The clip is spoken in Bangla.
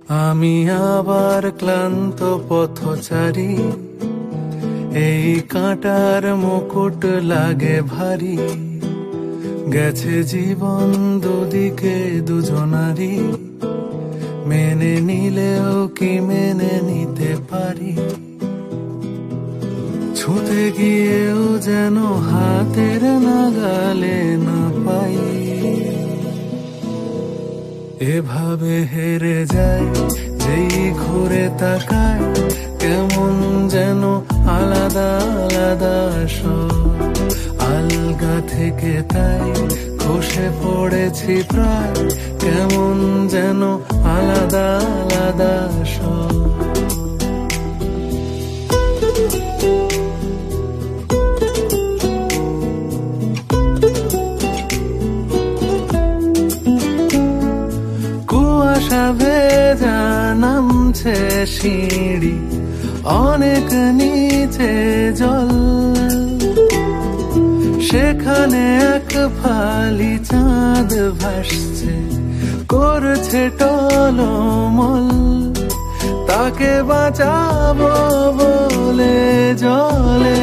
আমি আবার ক্লান্ত পথচারী, এই কাঁটার মুকুট লাগে ভারী। গেছে জীবন দুদিকে দুজনারই, মেনে নিলেও কি মেনে নিতে পারি? ছুঁতে গিয়েও যেন হাতের নাগালে না পাই। এভাবে হেরে যায় যেই ঘুরে তাকায়, কেমন যেন আলাদা আলাদা সব। আলগা থেকে তাই খসে পড়েছি প্রায়, কেমন যেন আলাদা আলাদা সব। কুয়াশা ভেজা নামছে সিঁড়ি, অনেক নিচে জল। সেখানে এক ফালি চাঁদ ভাসছে, করছে টলমল। তাকে বাঁচাবো বলে জলে